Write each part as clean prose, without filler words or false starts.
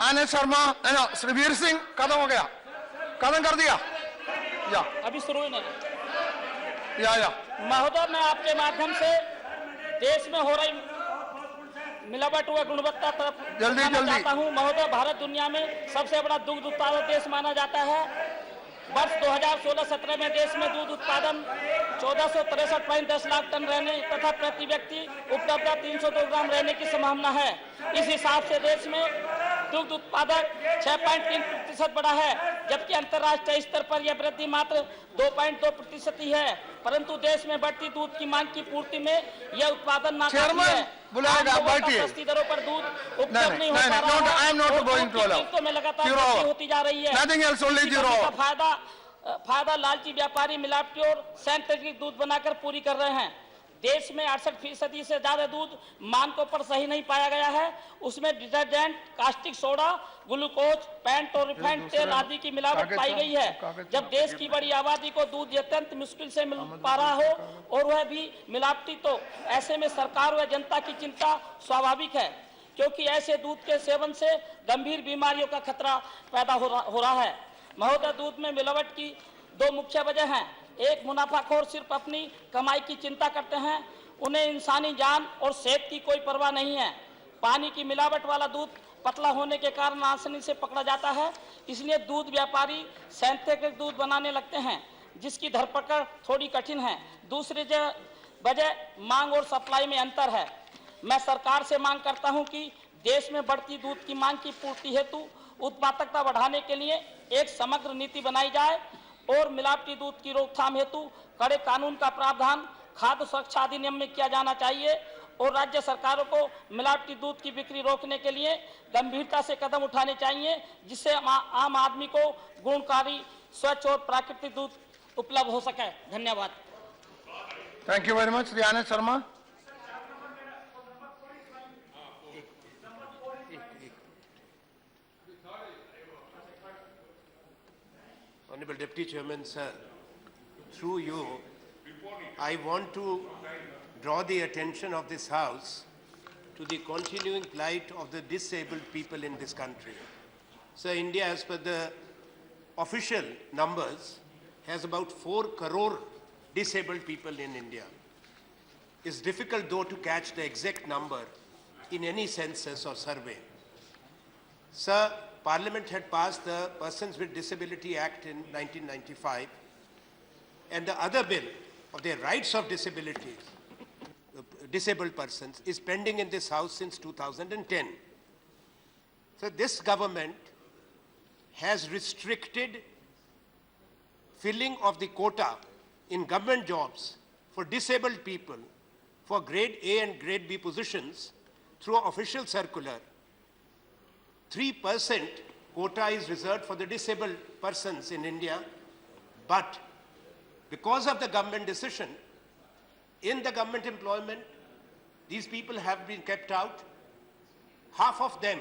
आनंद शर्मा, श्री वीर सिंह, खत्म हो गया, खत्म कर दिया, या अभी शुरू ही नहीं। या महोदय, मैं आपके माध्यम से देश में हो रही मिलावट व गुणवत्ता तरफ जल्दी चाहता हूं। महोदय, भारत दुनिया में सबसे बड़ा दुग्ध उत्पादक देश माना जाता है। वर्ष 2016-17 में देश में दूध उत्पादन 1463.10 लाख टन रहने तथा प्रति व्यक्ति उपलब्धता 302 ग्राम रहने की संभावना है। इस हिसाब से देश में दुग्ध उत्पादक 6.3% बढ़ा है, जबकि अंतर्राष्ट्रीय स्तर पर यह वृद्धि मात्र 2.2% ही है। परंतु देश में बढ़ती दूध की मांग की पूर्ति में यह उत्पादन नाकाफी है। बुलाएगा, बैठिए। सस्ती दरों पर दूध उपलब्ध नहीं हो पा रहा है। I am not going to allow. कीमतों में लगातार वृद्धि होती जा रही है। Nothing else, only zero. फायदा लालची व्यापारी मिलावटी और सिंथेटिक दूध बनाकर पूरी कर रहे हैं। देश में 68% से ज्यादा दूध मानकों पर सही नहीं पाया गया है। उसमें detergent, caustic soda, glucose, paint और रिफाइंड तेल आदि की मिलावट पाई गई है। जब देश की बड़ी आबादी को दूध अत्यंत मुश्किल से मिल पा रहा हो और वह भी मिलावटी, तो ऐसे में सरकार व जनता की चिंता स्वाभाविक है, क्योंकि ऐसे दूध के सेवन से गंभीर बीमारियों का खतरा पैदा हो रहा है। महोदय, दूध में मिलावट की दो मुख्य वजह हैं। एक, मुनाफाखोर सिर्फ अपनी कमाई की चिंता करते हैं, उन्हें इंसानी जान और सेहत की कोई परवाह नहीं है। पानी की मिलावट वाला दूध पतला होने के कारण आसानी से पकड़ा जाता है, इसलिए दूध व्यापारी सिंथेटिक दूध बनाने लगते हैं, जिसकी धरपकड़ थोड़ी कठिन है। दूसरी वजह मांग और सप्लाई में अंतर है। मैं सरकार से मांग करता हूं कि देश में बढ़ती दूध की मांग की पूर्ति हेतु उत्पादकता बढ़ाने के लिए एक समग्र नीति बनाई जाए और मिलावटी दूध की रोकथाम हेतु कड़े कानून का प्रावधान खाद्य सुरक्षा अधिनियम में किया जाना चाहिए और राज्य सरकारों को मिलावटी दूध की बिक्री रोकने के लिए गंभीरता से कदम उठाने चाहिए, जिससे आम आदमी को गुणकारी, स्वच्छ और प्राकृतिक दूध उपलब्ध हो सके। धन्यवाद। Thank you very much. Shri Anand Sharma. Honorable Deputy Chairman, sir, through you, I want to draw the attention of this House to the continuing plight of the disabled people in this country. Sir, India, as per the official numbers, has about 4 crore disabled people in India. It's difficult, though, to catch the exact number in any census or survey. Sir, Parliament had passed the Persons with Disability Act in 1995, and the other bill of the rights of disabled persons is pending in this House since 2010. So this government has restricted filling of the quota in government jobs for disabled people for grade A and grade B positions through an official circular. 3% quota is reserved for the disabled persons in India, but because of the government decision, in the government employment, these people have been kept out. Half of them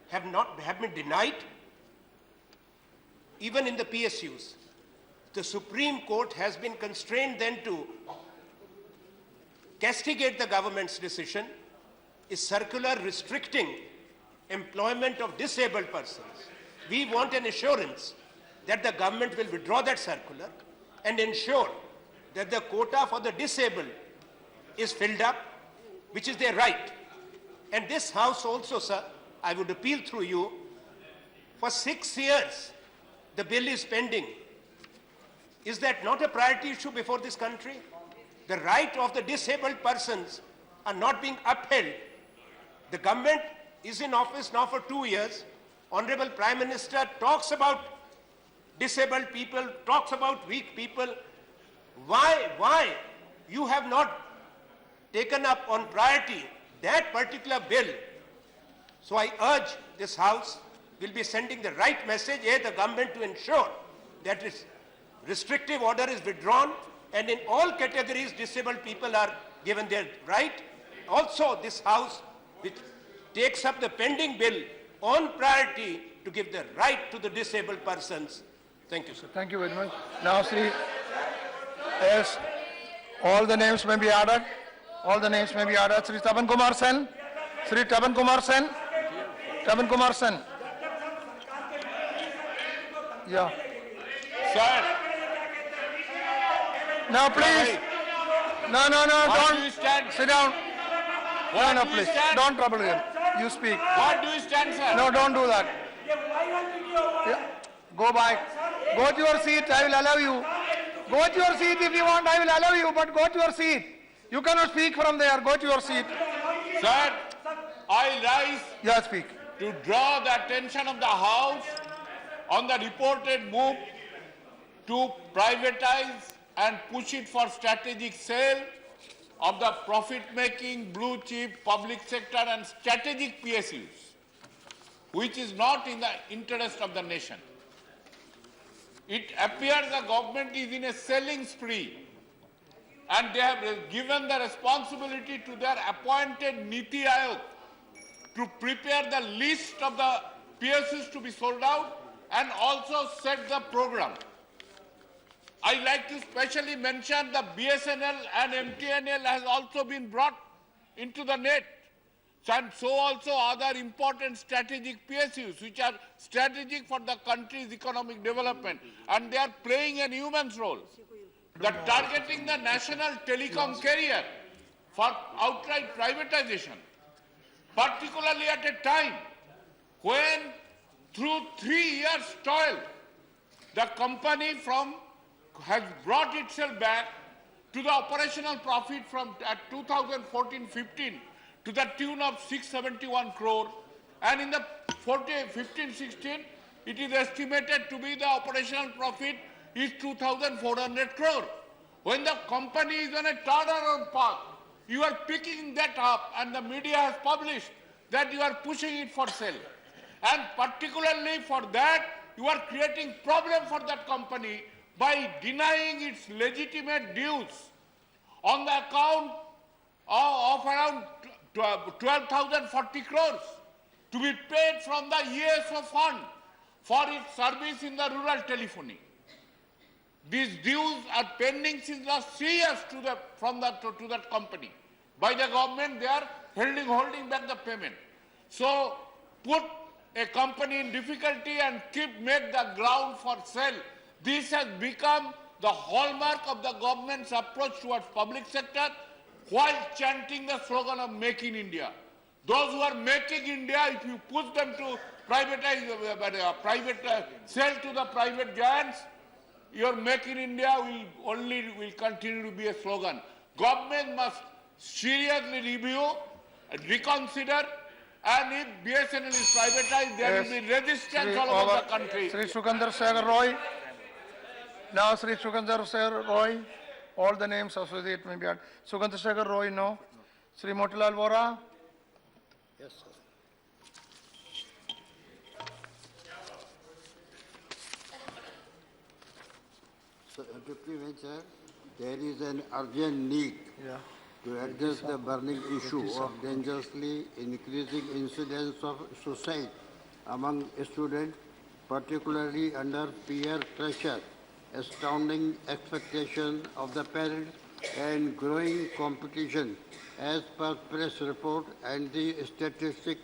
have been denied, even in the PSUs. The Supreme Court has been constrained then to castigate the government's decision, is circular restricting employment of disabled persons. We want an assurance that the government will withdraw that circular and ensure that the quota for the disabled is filled up, which is their right. And this House also, sir, I would appeal through you, for 6 years the bill is pending. Is that not a priority issue before this country? The right of the disabled persons are not being upheld. The government is in office now for 2 years. Honorable Prime Minister talks about disabled people, talks about weak people. Why you have not taken up on priority that particular bill? So I urge this House will be sending the right message, the government, to ensure that its restrictive order is withdrawn and in all categories disabled people are given their right. Also this House, which takes up the pending bill on priority to give the right to the disabled persons. Thank you, sir. Thank you very much. Now, Sri, yes, all the names may be added. All the names may be added. Sri Tapan Kumar Sen. Sri Tapan Kumar Sen. Tapan Kumar Sen. Yeah. Sir, Now, please. No, what do you don't. stand? Sit down. What No, do you please. stand? Don't trouble him. You speak. What do you stand, sir? No, don't do that. Yeah. Go back. Go to your seat. I will allow you. Go to your seat if you want. I will allow you, but go to your seat. You cannot speak from there. Go to your seat. Sir, I rise Yeah, speak. to draw the attention of the House on the reported move to privatize and push it for strategic sale of the profit-making blue chip public sector and strategic PSUs, which is not in the interest of the nation. It appears the government is in a selling spree, and they have given the responsibility to their appointed Niti Aayog to prepare the list of the PSUs to be sold out and also set the program. I like to specially mention the BSNL and MTNL has also been brought into the net. And so also other important strategic PSUs which are strategic for the country's economic development, and they are playing a human's role. The targeting the national telecom carrier for outright privatization, particularly at a time when through 3 years toil, the company has brought itself back to the operational profit from at 2014-15 to the tune of 671 crore, and in the 15-16 it is estimated to be the operational profit is 2,400 crore. When the company is on a turnaround path, you are picking that up, and the media has published that you are pushing it for sale. And particularly for that, you are creating problem for that company by denying its legitimate dues on the account of around 12,040 crores to be paid from the ESO fund for its service in the rural telephony. These dues are pending since last 3 years to that company. By the government, they are holding back the payment. So put a company in difficulty and make the ground for sale. This has become the hallmark of the government's approach towards public sector while chanting the slogan of Make in India. Those who are making India, if you push them to privatize, sell to the private giants, your Make in India will continue to be a slogan. Government must seriously review, reconsider, and if BSNL is privatized, there will be resistance all over the country. Sri Sukandar Sekhar Roy. Now Sri Sukandar Sekhar Roy. All the names associated may be added. Sukandar Sekhar Roy, no. Sri Motilal Vora. Yes, sir. So, Deputy Minister, there is an urgent need to address the burning issue of dangerously increasing incidence of suicide among students, particularly under peer pressure, astounding expectation of the parents, and growing competition. As per press report and the statistic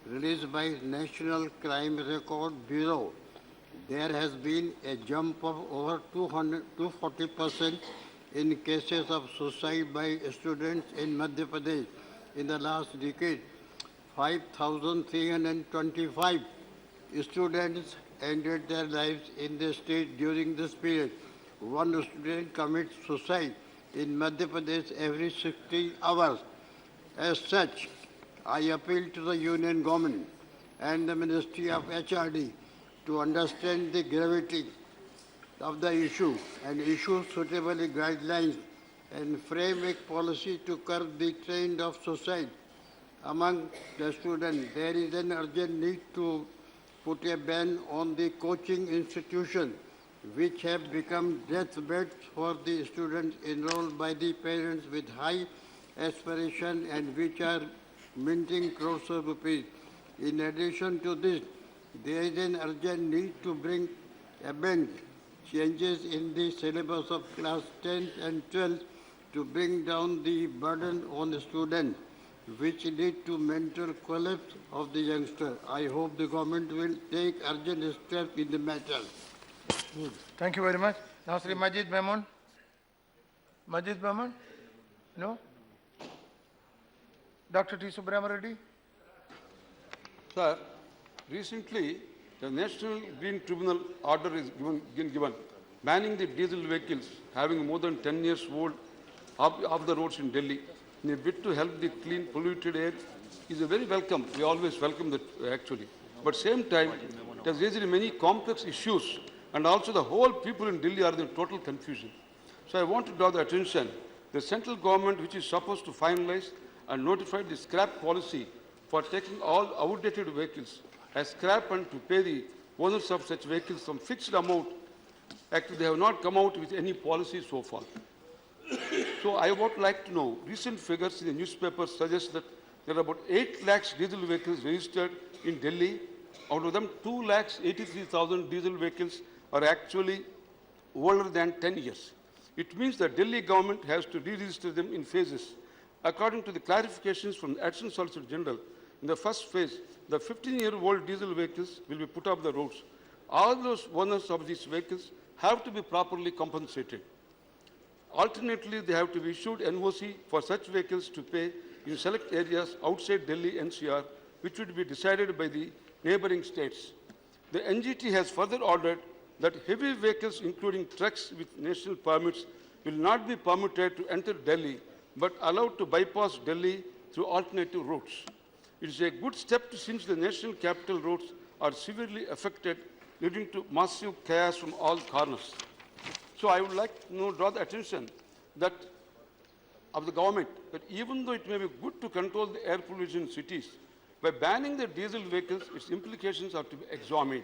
released by National Crime Record Bureau, there has been a jump of over 240% in cases of suicide by students in Madhya Pradesh in the last decade. 5,325 students ended their lives in the state during this period. One student commits suicide in Madhya Pradesh every 60 hours. As such, I appeal to the Union Government and the Ministry of HRD to understand the gravity of the issue and issue suitable guidelines and frame a policy to curb the trend of suicide among the students. There is an urgent need to put a ban on the coaching institutions which have become deathbeds for the students enrolled by the parents with high aspiration and which are minting crores of rupees. In addition to this, there is an urgent need to bring about changes in the syllabus of class 10th and 12th to bring down the burden on the student, which lead to mental collapse of the youngster. I hope the government will take urgent steps in the matter. Thank you very much. Now, Sri Majid Memon. Majid Memon? No? Dr. T. Subramanian Reddy? Sir, recently the National Green Tribunal order is given banning the diesel vehicles having more than 10 years old off the roads in Delhi in a bid to help the clean polluted air is a very welcome. We always welcome that actually. But same time, it has raised many complex issues and also the whole people in Delhi are in total confusion. So I want to draw the attention. The central government, which is supposed to finalize and notify the scrap policy for taking all outdated vehicles as scrap and to pay the owners of such vehicles some fixed amount. Actually, they have not come out with any policy so far. So I would like to know, recent figures in the newspapers suggest that there are about 8 lakhs diesel vehicles registered in Delhi. Out of them, 2,83,000 diesel vehicles are actually older than 10 years. It means that Delhi government has to re-register them in phases. According to the clarifications from the Additional Solicitor General, in the first phase, the 15-year-old diesel vehicles will be put off the roads. All those owners of these vehicles have to be properly compensated. Alternately, they have to be issued NOC for such vehicles to pay in select areas outside Delhi NCR, which would be decided by the neighboring states. The NGT has further ordered that heavy vehicles, including trucks with national permits, will not be permitted to enter Delhi, but allowed to bypass Delhi through alternative routes. It is a good step since the national capital roads are severely affected, leading to massive chaos from all corners. So I would like to draw the attention that of the government that even though it may be good to control the air pollution in cities, by banning the diesel vehicles, its implications are to be examined.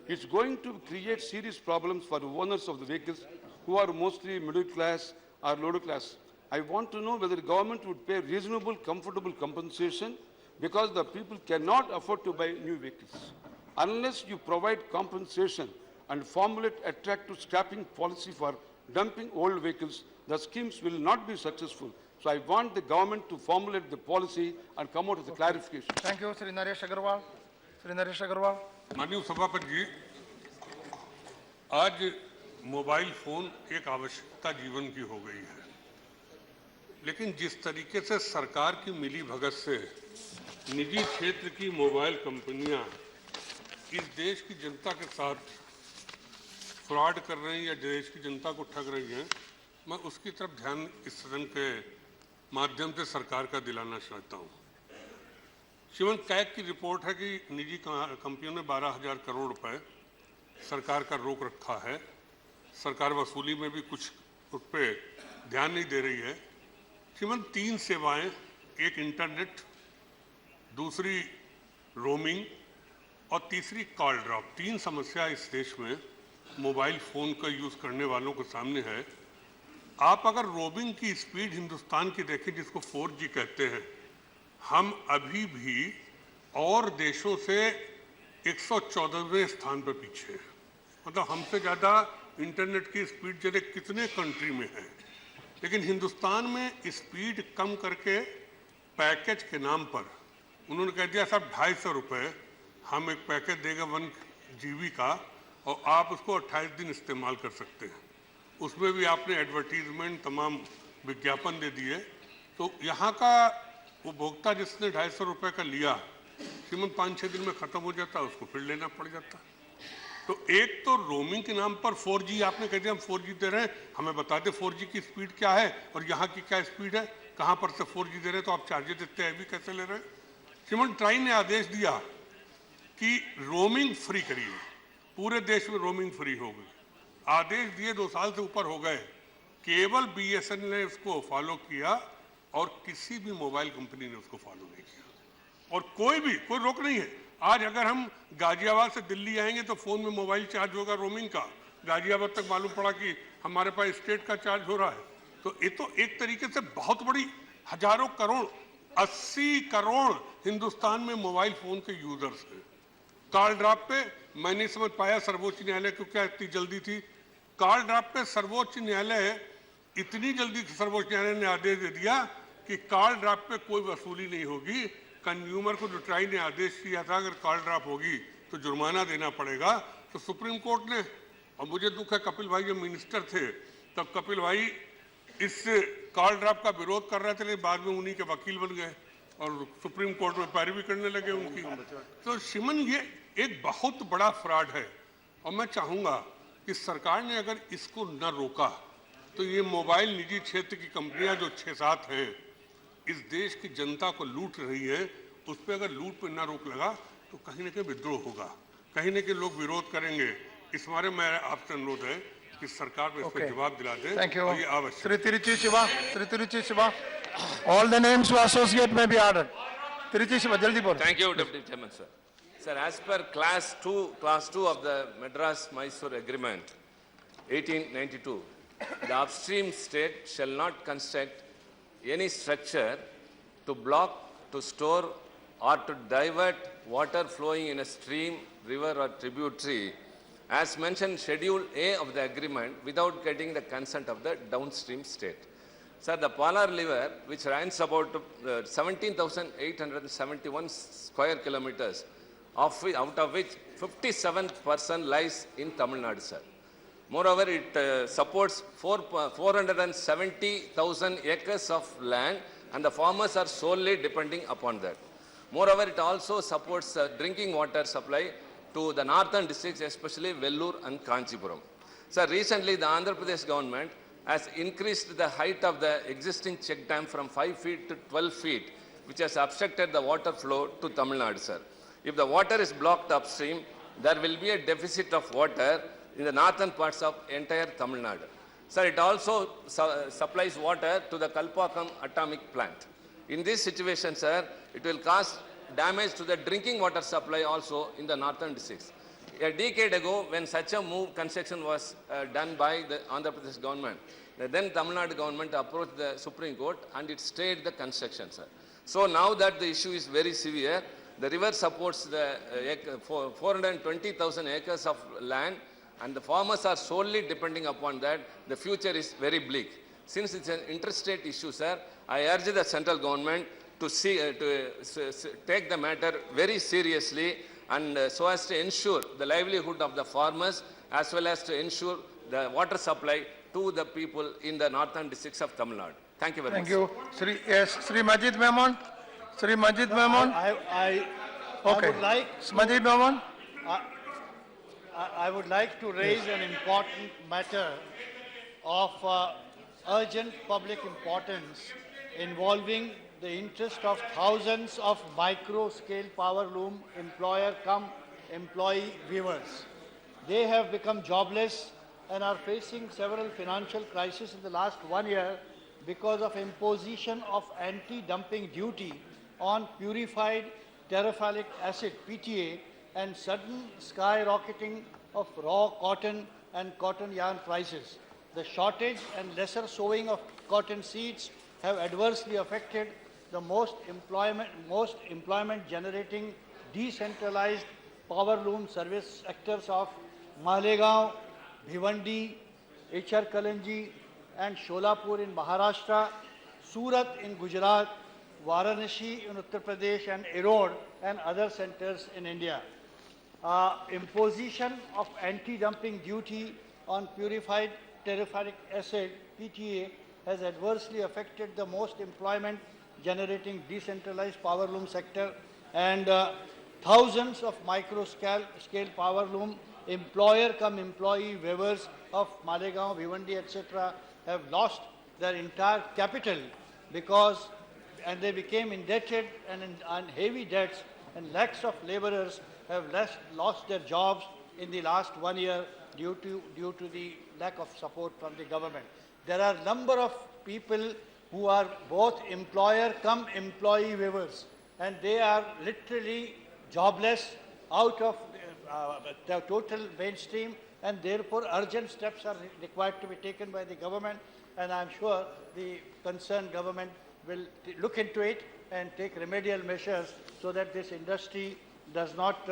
It's going to create serious problems for the owners of the vehicles who are mostly middle class or lower class. I want to know whether the government would pay reasonable, comfortable compensation because the people cannot afford to buy new vehicles. Unless you provide compensation and formulate attractive scrapping policy for dumping old vehicles, the schemes will not be successful. So I want the government to formulate the policy and come out with a clarification. Thank you, Sri Naresh Agarwal. Sri Naresh Agarwal. माननीय सभापति जी, आज mobile phone एक आवश्यकता जीवन की हो गई है, लेकिन जिस तरीके से सरकार की मिली भगत से निजी क्षेत्र की मोबाइल कंपनियां इस देश की जनता के साथ फ्रॉड कर रही हैं या देश की जनता को ठग रही हैं, मैं उसकी तरफ ध्यान इस सदन के माध्यम से सरकार का दिलाना चाहता हूं। श्रीमंत कैग की रिपोर्ट है कि निजी कंपनियों ने 12,000 करोड़ रुपए सरकार का रोक रखा है। सरकार वसूली में भी कुछ उस पर ध्यान नहीं दे रही है। श्रीमंत 3 सेवाएं, एक इंटरनेट, दूसरी रोमिंग और तीसरी कॉल ड्रॉप, 3 समस्या इस देश में मोबाइल फ़ोन का यूज़ करने वालों के सामने है। आप अगर रोमिंग की स्पीड हिंदुस्तान की देखें, जिसको 4G कहते हैं, हम अभी भी और देशों से 114वें स्थान पर पीछे हैं। मतलब हमसे ज़्यादा इंटरनेट की स्पीड जैसे कितने कंट्री में है, लेकिन हिंदुस्तान में स्पीड कम करके पैकेज के नाम पर उन्होंने कह दिया साहब 250 रुपये हम एक पैकेज देगा 1 GB का और आप उसको 28 दिन इस्तेमाल कर सकते हैं। उसमें भी आपने एडवर्टीजमेंट तमाम विज्ञापन दे दिए। तो यहाँ का उपभोक्ता जिसने 250 रुपये का लिया, श्रीमंत 5-6 दिन में ख़त्म हो जाता, उसको फिर लेना पड़ जाता। तो एक तो रोमिंग के नाम पर 4G आपने कह दिया हम 4G दे रहे हैं, हमें बता दें 4G की स्पीड क्या है और यहाँ की क्या स्पीड है, कहाँ पर से 4G दे रहे हैं, तो आप चार्जेस देते हैं भी कैसे ले रहे हैं। श्रीमंत ट्राई ने आदेश दिया कि रोमिंग फ्री करिए, पूरे देश में रोमिंग फ्री हो गई। आदेश दिए 2 साल से ऊपर हो गए, केवल BSNL ने उसको फॉलो किया और किसी भी मोबाइल कंपनी ने उसको फॉलो नहीं किया और कोई रोक नहीं है। आज अगर हम गाजियाबाद से दिल्ली आएंगे तो फोन में मोबाइल चार्ज होगा रोमिंग का, गाजियाबाद तक मालूम पड़ा कि हमारे पास स्टेट का चार्ज हो रहा है। तो ये तो एक तरीके से बहुत बड़ी हजारों करोड़ 80 करोड़ हिंदुस्तान में मोबाइल फोन के यूजर्स हैं। कॉल ड्रॉप पे मैं नहीं समझ पाया सर्वोच्च न्यायालय को क्या इतनी जल्दी थी। कॉल ड्रॉप पे सर्वोच्च न्यायालय इतनी जल्दी सर्वोच्च न्यायालय ने आदेश दे दिया कि कॉल ड्रॉप पे कोई वसूली नहीं होगी। कंज्यूमर को जो ट्राई ने आदेश दिया था अगर कॉल ड्रॉप होगी तो जुर्माना देना पड़ेगा, तो सुप्रीम कोर्ट ने और मुझे दुख है कपिल भाई जब मिनिस्टर थे तब कपिल भाई इस कॉल ड्रॉप का विरोध कर रहे थे, लेकिन बाद में उन्हीं के वकील बन गए और सुप्रीम कोर्ट में पैरवी करने लगे उनकी। तो श्रीमन ये एक बहुत बड़ा फ्रॉड है और मैं चाहूंगा कि सरकार ने अगर इसको न रोका तो ये मोबाइल निजी क्षेत्र की कंपनियां जो 6-7 हैं इस देश की जनता को लूट रही है, उस पर अगर लूट पर न रोक लगा तो कहीं न कहीं विद्रोह होगा, कहीं न कहीं लोग विरोध करेंगे। इस बारे में आपसे अनुरोध है कि सरकार को इस पर जवाब दिला दे। Thank you. और ये आवश्यक। Sri Tiruchi Shiva. All the names to associate may be ordered. Tiruchi Shiva, jaldi bol. Thank you, Deputy Chairman, sir. Sir, as per Class 2 of the Madras-Mysore Agreement, 1892, the upstream state shall not construct any structure to block, to store, or to divert water flowing in a stream, river, or tributary, as mentioned in Schedule A of the agreement, without getting the consent of the downstream state. Sir, the Palar River, which runs about 17,871 square kilometers, out of which 57% lies in Tamil Nadu, sir. Moreover, it supports 470,000 acres of land, and the farmers are solely depending upon that. Moreover, it also supports drinking water supply to the northern districts, especially Vellore and Kanchipuram. Sir, recently the Andhra Pradesh government has increased the height of the existing check dam from 5 feet to 12 feet, which has obstructed the water flow to Tamil Nadu, sir. If the water is blocked upstream, there will be a deficit of water in the northern parts of entire Tamil Nadu. Sir, it also supplies water to the Kalpakkam atomic plant. In this situation, sir, it will cause damage to the drinking water supply also in the northern districts. A decade ago, when such a move construction was done by the Andhra Pradesh government, the then Tamil Nadu government approached the Supreme Court and it stayed the construction, sir. So now that the issue is very severe, the river supports the 420,000 acres of land, and the farmers are solely depending upon that. The future is very bleak. Since it's an interstate issue, sir, I urge the central government to take the matter very seriously, and so as to ensure the livelihood of the farmers as well as to ensure the water supply to the people in the northern districts of Tamil Nadu. Thank you very much. Thank you. Sri Majid Memon. Sri Majid Memon. I Okay. would like Majid Memon. I would like to raise an important matter of urgent public importance involving the interest of thousands of micro-scale power loom employer-cum-employee weavers. They have become jobless and are facing several financial crises in the last 1 year because of imposition of anti-dumping duty on purified terephthalic acid (PTA) and sudden skyrocketing of raw cotton and cotton yarn prices. The shortage and lesser sowing of cotton seeds have adversely affected the most employment generating decentralized power loom service sectors of Malegaon, Bhiwandi, HR Kalanji and Sholapur in Maharashtra, Surat in Gujarat, Varanasi in Uttar Pradesh and Erode and other centers in India. Imposition of anti-dumping duty on purified terephthalic acid (PTA) has adversely affected the most employment-generating decentralized power loom sector, and thousands of micro-scale power loom employer-cum-employee weavers of Malegaon, Bhiwandi, etc. have lost their entire capital and they became indebted and in heavy debts, and lakhs of laborers have lost their jobs in the last 1 year due to the lack of support from the government. There are a number of people who are both employer-cum-employee weavers, and they are literally jobless out of the total mainstream, and therefore urgent steps are required to be taken by the government, and I am sure the concerned government will look into it and take remedial measures so that this industry does not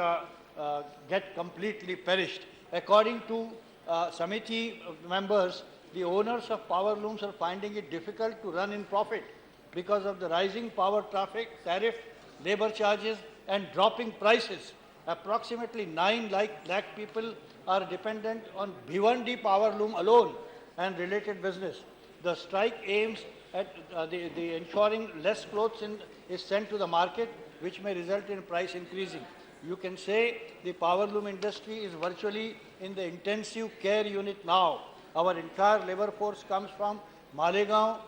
get completely perished. According to Samiti members, the owners of power looms are finding it difficult to run in profit because of the rising power traffic, tariff, labor charges and dropping prices. Approximately 9 lakh people are dependent on Bhiwandi power loom alone and related business. The strike aims at the ensuring less clothes is sent to the market, which may result in price increasing. You can say the power loom industry is virtually in the intensive care unit now. Our entire labor force comes from Malegaon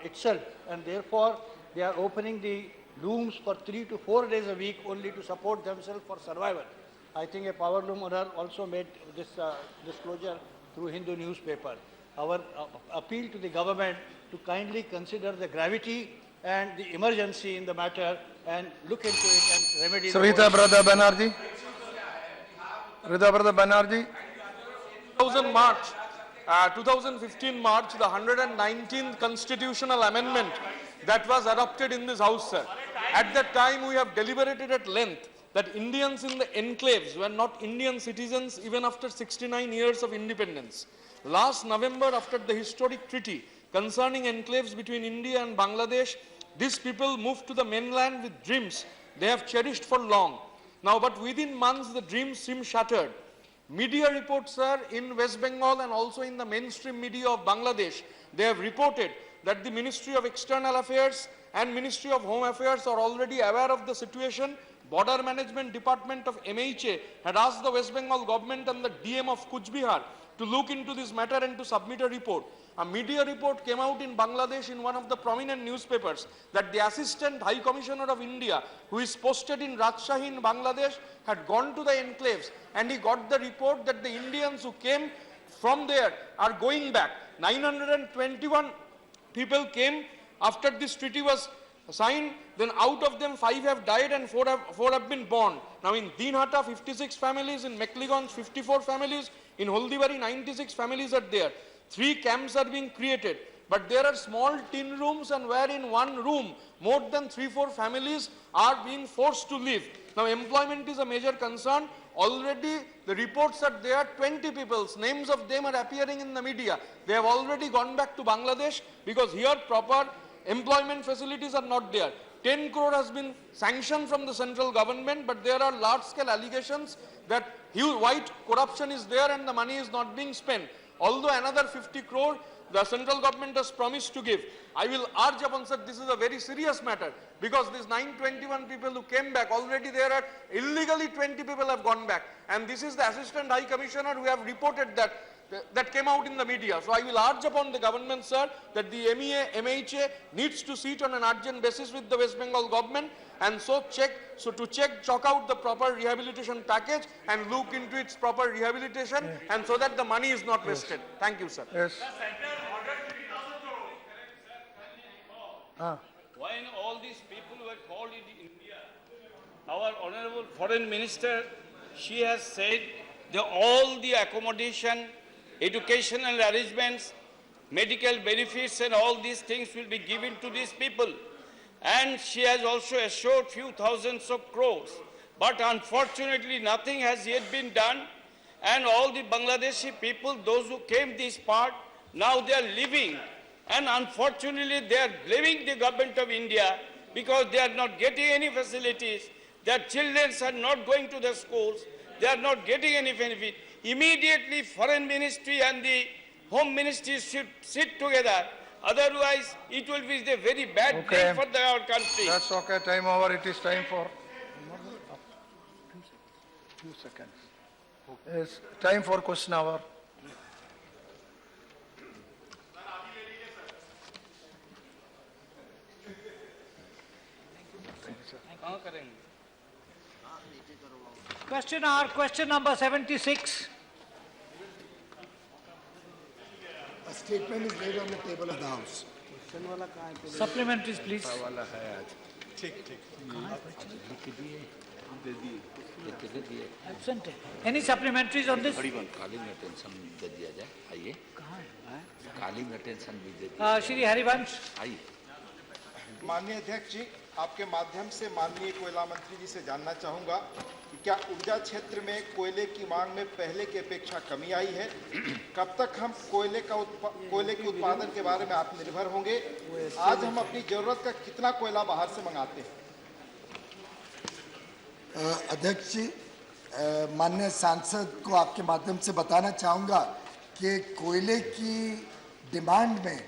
itself, and therefore they are opening the looms for 3 to 4 days a week only to support themselves for survival. I think a power loom owner also made this disclosure through Hindu newspaper. Our appeal to the government to kindly consider the gravity and the emergency in the matter and look into it and remedy So, the Rita Brother Banerjee. Rita Brother Banerjee. 2015 March, the 119th constitutional amendment that was adopted in this house, sir. At that time, we have deliberated at length that Indians in the enclaves were not Indian citizens even after 69 years of independence. Last November, after the historic treaty concerning enclaves between India and Bangladesh, these people moved to the mainland with dreams they have cherished for long. Now, but within months, the dreams seem shattered. Media reports, sir, in West Bengal and also in the mainstream media of Bangladesh, they have reported that the Ministry of External Affairs and Ministry of Home Affairs are already aware of the situation. Border Management Department of MHA had asked the West Bengal government and the DM of Cooch Behar to look into this matter and to submit a report. A media report came out in Bangladesh in one of the prominent newspapers that the Assistant High Commissioner of India, who is posted in Rajshahi in Bangladesh, had gone to the enclaves and he got the report that the Indians who came from there are going back. 921 people came after this treaty was signed, then out of them 5 have died and 4 have been born. Now in Dinhata 56 families, in Mekliganj 54 families, in Holdibari 96 families are there. 3 camps are being created, but there are small tin rooms and where in one room more than 3-4 families are being forced to live. Now employment is a major concern. Already the reports are there, 20 people's names of them are appearing in the media. They have already gone back to Bangladesh because here proper employment facilities are not there. 10 crore has been sanctioned from the central government, but there are large-scale allegations that huge white corruption is there and the money is not being spent. Although another 50 crore the central government has promised to give. I will urge upon, sir, this is a very serious matter because these 921 people who came back, already there are illegally 20 people have gone back. And this is the Assistant High Commissioner who have reported that came out in the media. So I will urge upon the government, sir, that the MHA needs to sit on an urgent basis with the West Bengal government and chalk out the proper rehabilitation package and look into its proper rehabilitation and so that the money is not wasted. Thank you, sir. Yes. When all these people were called in India, our Honorable Foreign Minister, she has said that all the accommodation, educational arrangements, medical benefits and all these things will be given to these people. And she has also assured few thousands of crores. But unfortunately, nothing has yet been done. And all the Bangladeshi people, those who came this part, now they are living. And unfortunately, they are blaming the government of India because they are not getting any facilities. Their children are not going to the schools. They are not getting any benefit. Immediately, Foreign Ministry and the Home Ministry should sit together. Otherwise, it will be a very bad day for our country. That's okay. Time over. It is time for 2 seconds. Yes, time for question hour. Question hour, question number 76. A statement is laid on the table of the House. Supplementaries, please. Absent. Any supplementaries on this? Shri Harivansh. माननीय अध्यक्ष जी, आपके माध्यम से माननीय कोयला मंत्री जी से जानना चाहूंगा कि क्या ऊर्जा क्षेत्र में कोयले की मांग में पहले की अपेक्षा कमी आई है? कब तक हम कोयले के उत्पादन के बारे में आत्मनिर्भर होंगे? आज हम अपनी जरूरत का कितना कोयला बाहर से मंगाते हैं? अध्यक्ष जी, माननीय सांसद को आपके माध्यम से बताना चाहूँगा कि कोयले की डिमांड में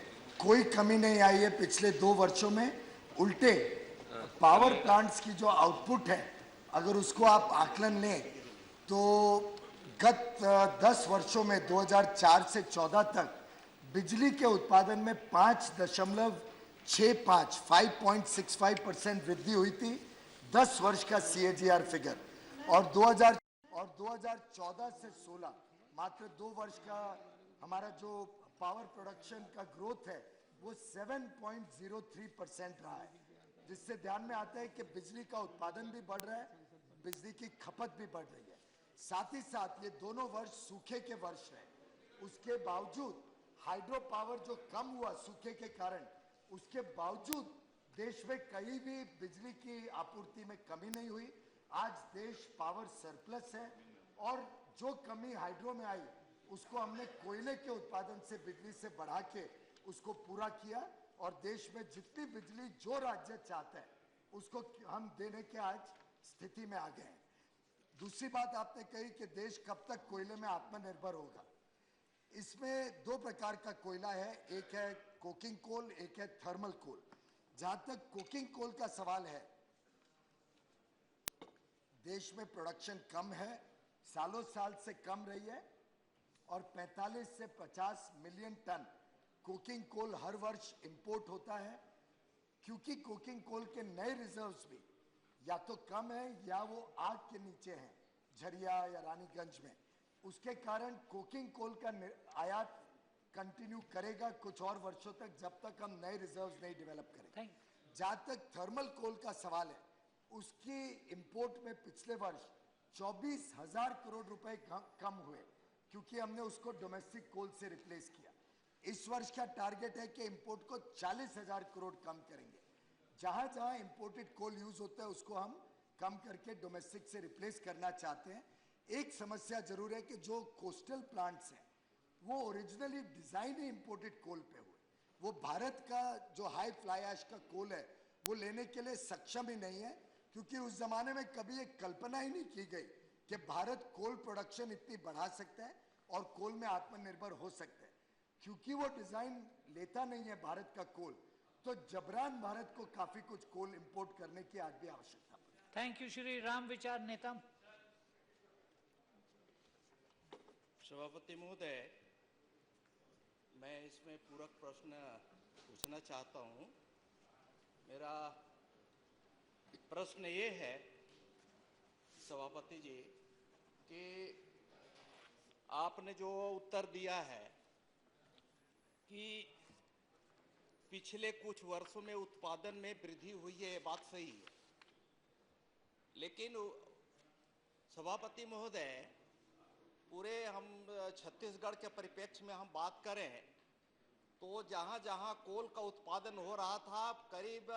कोई कमी नहीं आई है पिछले 2 वर्षों में। उल्टे पावर प्लांट्स की जो आउटपुट है, अगर उसको आप आकलन लें तो गत 10 वर्षों में 2004 से 14 तक बिजली के उत्पादन में 5.65% वृद्धि हुई थी। 10 वर्ष का CAGR फिगर। और 2014 से 16 मात्र 2 वर्ष का हमारा जो पावर प्रोडक्शन का ग्रोथ है वो 7.03% रहा है, जिससे ध्यान में आता है कि बिजली का उत्पादन भी बढ़ रहा है, बिजली की खपत भी बढ़ रही है। साथ ही साथ ये दोनों वर्ष सूखे के वर्ष रहे, उसके बावजूद हाइड्रो पावर जो कम हुआ सूखे के कारण, उसके बावजूद देश में कहीं भी बिजली की आपूर्ति में कमी नहीं हुई। आज देश पावर सरप्लस है और जो कमी हाइड्रो में आई उसको हमने कोयले के उत्पादन से बिजली से बढ़ा के उसको पूरा किया और देश में जितनी बिजली जो राज्य चाहता है उसको हम देने के आज स्थिति में आ गए हैं। दूसरी बात आपने कही कि देश कब तक कोयले में आत्मनिर्भर होगा। इसमें 2 प्रकार का कोयला है, एक है कोकिंग कोल, एक है थर्मल कोल। जहां तक कोकिंग कोल का सवाल है, देश में प्रोडक्शन कम है, सालों साल से कम रही है और 45 से 50 मिलियन टन कोकिंग कोल हर वर्ष इंपोर्ट होता है। क्योंकि कोकिंग कोल के नए रिजर्व्स भी या तो कम है या वो आग के नीचे हैं, झरिया या रानीगंज में, उसके कारण कोकिंग कोल का आयात कंटिन्यू करेगा कुछ और वर्षों तक, जब तक हम नए रिजर्व्स नहीं डेवलप करें। जहां तक थर्मल कोल का सवाल है, उसकी इंपोर्ट में पिछले वर्ष 24,000 करोड़ रुपए कम हुए, क्योंकि हमने उसको डोमेस्टिक कोल से रिप्लेस किया। इस वर्ष का टारगेट है कि इंपोर्ट को 40,000 करोड़ कम करेंगे। जहां जहां इंपोर्टेड कोल यूज होता है उसको हम कम करके डोमेस्टिक से रिप्लेस करना चाहते हैं। एक समस्या जरूर है कि जो कोस्टल प्लांट्स हैं वो ओरिजिनली डिजाइन ही इंपोर्टेड कोल पे हुए, वो भारत का जो हाई फ्लाई ऐश का कोल है वो लेने के लिए सक्षम ही नहीं है, क्योंकि उस जमाने में कभी एक कल्पना ही नहीं की गई कि भारत कोल प्रोडक्शन इतनी बढ़ा सकता है और कोल में आत्मनिर्भर हो सकता है। क्योंकि वो डिजाइन लेता नहीं है भारत का कोल, तो जबरान भारत को काफी कुछ कोल इंपोर्ट करने की आज भी आवश्यकता पड़ती। थैंक यू श्री राम विचार नेतम। सभापति महोदय, मैं इसमें पूरक प्रश्न पूछना चाहता हूं। मेरा प्रश्न ये है सभापति जी कि आपने जो उत्तर दिया है कि पिछले कुछ वर्षों में उत्पादन में वृद्धि हुई है, ये बात सही है, लेकिन सभापति महोदय पूरे हम छत्तीसगढ़ के परिप्रेक्ष्य में हम बात करें तो जहां जहां कोल का उत्पादन हो रहा था करीब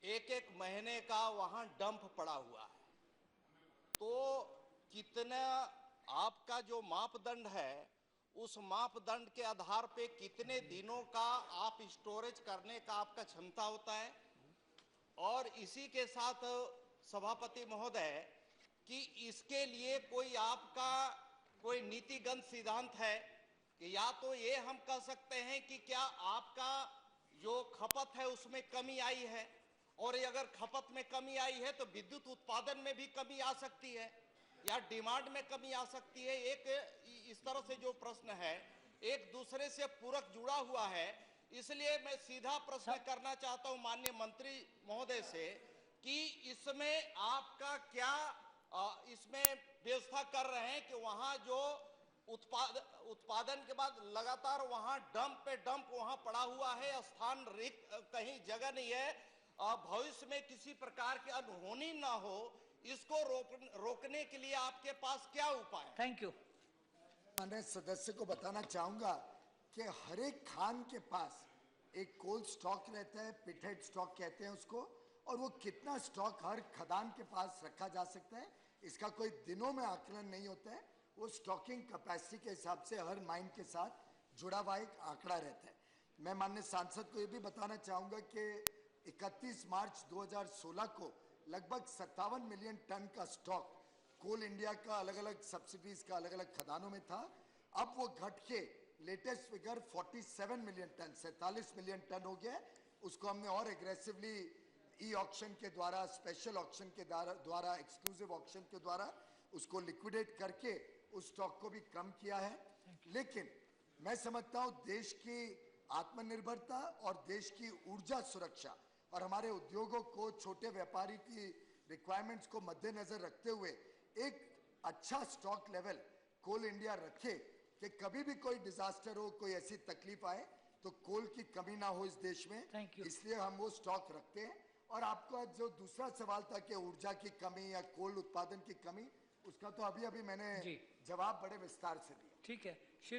एक महीने का वहां डंप पड़ा हुआ है। तो कितना आपका जो मापदंड है उस मापदंड के आधार पे कितने दिनों का आप स्टोरेज करने का आपका क्षमता होता है? और इसी के साथ सभापति महोदय कि इसके लिए कोई आपका कोई नीतिगत सिद्धांत है कि या तो ये हम कह सकते हैं कि क्या आपका जो खपत है उसमें कमी आई है, और अगर खपत में कमी आई है तो विद्युत उत्पादन में भी कमी आ सकती है या डिमांड में कमी आ सकती है। एक इस तरह से जो प्रश्न है एक दूसरे से पूरक जुड़ा हुआ है, इसलिए मैं सीधा प्रश्न करना चाहता हूं माननीय मंत्री महोदय से कि इसमें आपका क्या इसमें व्यवस्था कर रहे हैं कि वहां जो उत्पादन के बाद लगातार वहां डंप पे डंप वहां पड़ा हुआ है, स्थान रिक्त कहीं जगह नहीं है, भविष्य में किसी प्रकार की अनहोनी ना हो, इसको रोकने के लिए आपके पास क्या उपाय? Thank you. मैं सदस्य को बताना चाहूंगा कि हर एक खान के पास एक कोल्ड स्टॉक रहता है, पिटहेड स्टॉक कहते हैं उसको, और वो कितना स्टॉक हर खदान के पास रखा जा सकता है इसका कोई दिनों में आकलन नहीं होता है। वो स्टॉकिंग कैपेसिटी के हिसाब से हर माइन के साथ जुड़ा हुआ एक आंकड़ा रहता है। मैं माननीय सांसद को ये भी बताना चाहूंगा कि 31 मार्च 2016 को लगभग 57 मिलियन टन का स्टॉक कोल इंडिया का अलग अलग सब्सिडीज का अलग अलग खदानों में था। अब वो घट के latest figure 47 million tonne 47 million tonne हो गया। उसको हमने और एग्रेसिवली ई ऑक्शन के द्वारा, स्पेशल ऑक्शन के द्वारा, एक्सक्लूसिव ऑक्शन के द्वारा उसको लिक्विडेट करके उस स्टॉक को भी कम किया है। लेकिन मैं समझता हूं देश की आत्मनिर्भरता और देश की ऊर्जा सुरक्षा और हमारे उद्योगों को, छोटे व्यापारी की रिक्वायरमेंट्स को मद्देनजर रखते हुए एक अच्छा स्टॉक लेवल कोल इंडिया रखे कि कभी भी कोई डिजास्टर हो, कोई ऐसी तकलीफ आए तो कोल की कमी ना हो इस देश में। इसलिए हम वो स्टॉक रखते हैं। और आपका जो दूसरा सवाल था कि ऊर्जा की कमी या कोल उत्पादन की कमी, उसका तो अभी मैंने जवाब बड़े विस्तार से दिया। ठीक है श्री